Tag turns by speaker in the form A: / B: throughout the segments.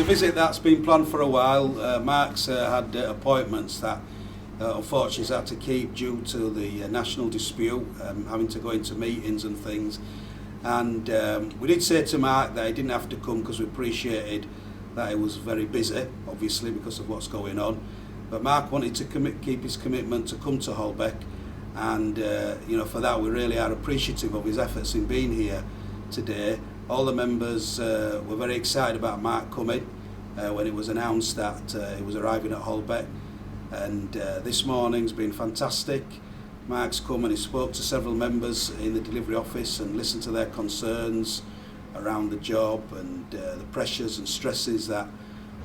A: a visit that's been planned for a while. Mark's had appointments that unfortunately he's had to keep due to the national dispute, having to go into meetings and things. And we did say to Mark that he didn't have to come because we appreciated that he was very busy, obviously, because of what's going on. But Mark wanted to keep his commitment to come to Holbeck, and for that we really are appreciative of his efforts in being here today. All the members were very excited about Mark coming when it was announced that he was arriving at Holbeck, and this morning's been fantastic. Mark's come and he spoke to several members in the delivery office and listened to their concerns around the job and the pressures and stresses that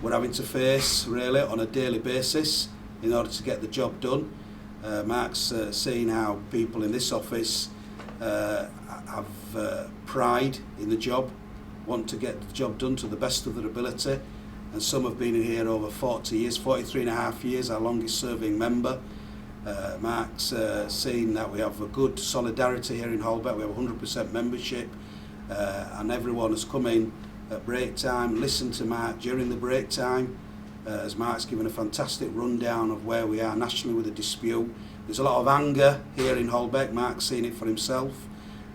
A: we're having to face really on a daily basis in order to get the job done. Mark's seen how people in this office have pride in the job, want to get the job done to the best of their ability, and some have been in here over 40 years, 43 and a half years, our longest serving member. Mark's seen that we have a good solidarity here in Holbeck. We have 100% membership, and everyone has come in at break time, listened to Mark during the break time, as Mark's given a fantastic rundown of where we are nationally with the dispute. There's a lot of anger here in Holbeck. Mark's seen it for himself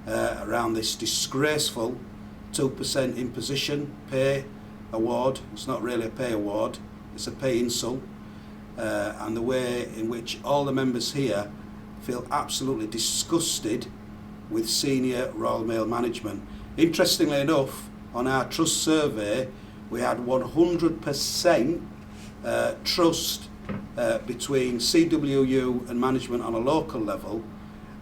A: around this disgraceful 2% imposition pay award. It's not really a pay award, it's a pay insult. And the way in which all the members here feel absolutely disgusted with senior Royal Mail management. Interestingly enough, on our trust survey, we had 100% trust between CWU and management on a local level,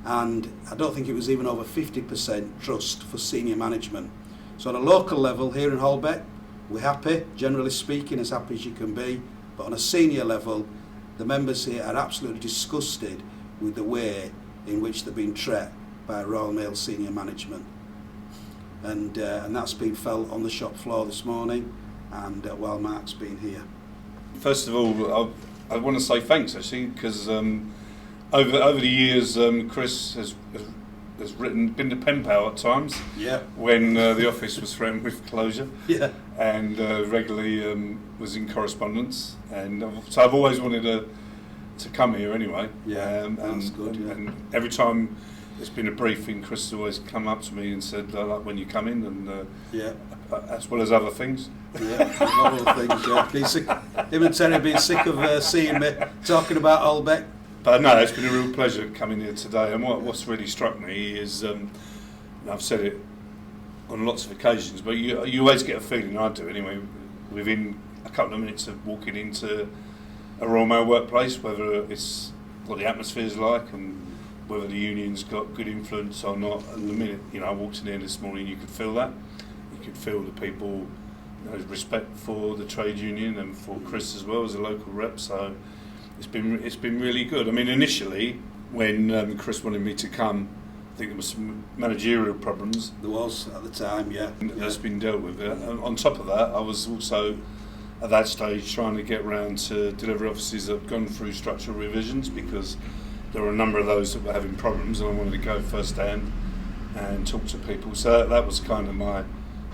A: and I don't think it was even over 50% trust for senior management. So on a local level here in Holbeck, we're happy, generally speaking, as happy as you can be, but on a senior level, the members here are absolutely disgusted with the way in which they're being treated by Royal Mail senior management. And that's been felt on the shop floor this morning, and while Mark's been here.
B: First of all, I want to say thanks actually, because over the years, Chris has been to pen pal at times.
A: Yeah.
B: When the office was threatened with closure.
A: Yeah.
B: And regularly was in correspondence, and so I've always wanted to come here anyway.
A: Yeah. That's good. Yeah.
B: And every time there's been a briefing, Chris has always come up to me and said, "I like when you come in," and as well as other things.
A: Yeah, a lot of other things. Yeah. He's sick, him and Terry being sick of seeing me talking about Holbeck.
B: But no, it's been a real pleasure coming here today. And what's really struck me is, I've said it on lots of occasions, but you always get a feeling, I do anyway, within a couple of minutes of walking into a Royal Mail workplace, whether it's what the atmosphere's like and whether the union's got good influence or not. And the minute I walked in here this morning, you could feel that. You could feel the people, respect for the trade union and for Chris as well as a local rep. So it's been really good. I mean, initially when Chris wanted me to come, I think there was some managerial problems.
A: There was at the time, yeah.
B: That's been dealt with. And on top of that, I was also at that stage trying to get around to delivery offices that had gone through structural revisions, because there were a number of those that were having problems, and I wanted to go first hand and talk to people. So that was kind of my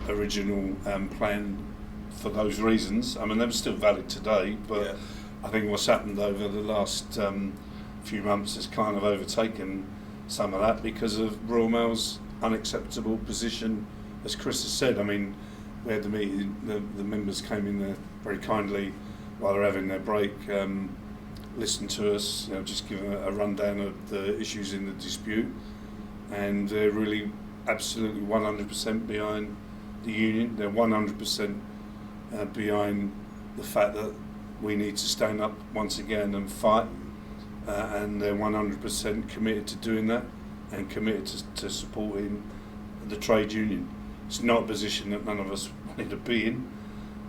B: original plan for those reasons. I mean, they were still valid today, but yeah. I think what's happened over the last few months has kind of overtaken some of that because of Royal Mail's unacceptable position, as Chris has said. I mean, we had the meeting, the members came in there very kindly while they're having their break, listened to us, just give a rundown of the issues in the dispute, and they're really absolutely 100% behind the union. They're 100% behind the fact that we need to stand up once again and fight, and they're 100% committed to doing that and committed to supporting the trade union. It's not a position that none of us wanted to be in,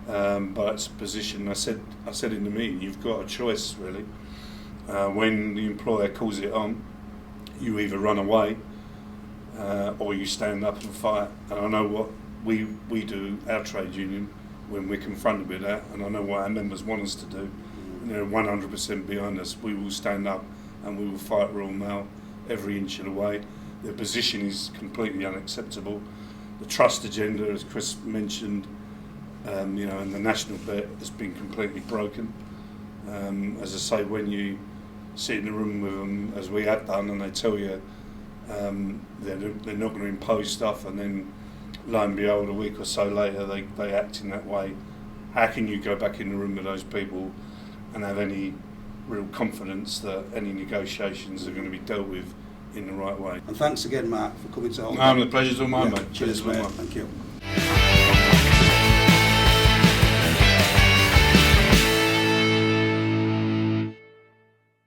B: but it's a position, I said in the meeting, you've got a choice really. When the employer calls it on, you either run away or you stand up and fight. And I know what we do, our trade union, when we're confronted with that, and I know what our members want us to do, and they're 100% behind us. We will stand up and we will fight Royal Mail every inch of the way. Their position is completely unacceptable. The trust agenda, as Chris mentioned, and the national bit has been completely broken. As I say, when you sit in the room with them, as we have done, and they tell you they're not going to impose stuff, and then lo and behold, a week or so later they act in that way. How can you go back in the room with those people and have any real confidence that any negotiations are going to be dealt with in the right way?
A: And thanks again, Mark, for coming to Holbeck.
B: No, the pleasure's all mine, mate.
A: Cheers,
B: Pleasure's all
A: mate.
B: mine.
A: Thank you.